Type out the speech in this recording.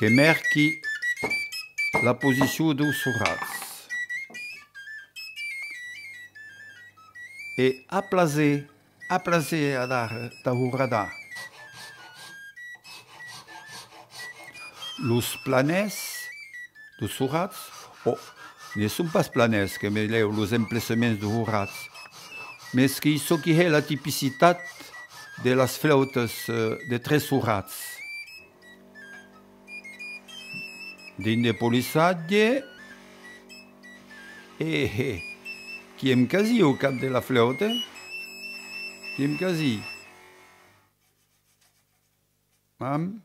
che marchi la posizione del surraz. E a placer a dar da radar. Los planes do surraz, ne sont pas planes que me leu los emplacements do surraz, mas que isso que é a tipicidade de las flautas de tres surraz. Dinde polissadie e qui aime quasi au cap de la flauta, qui aime quasi. Mam?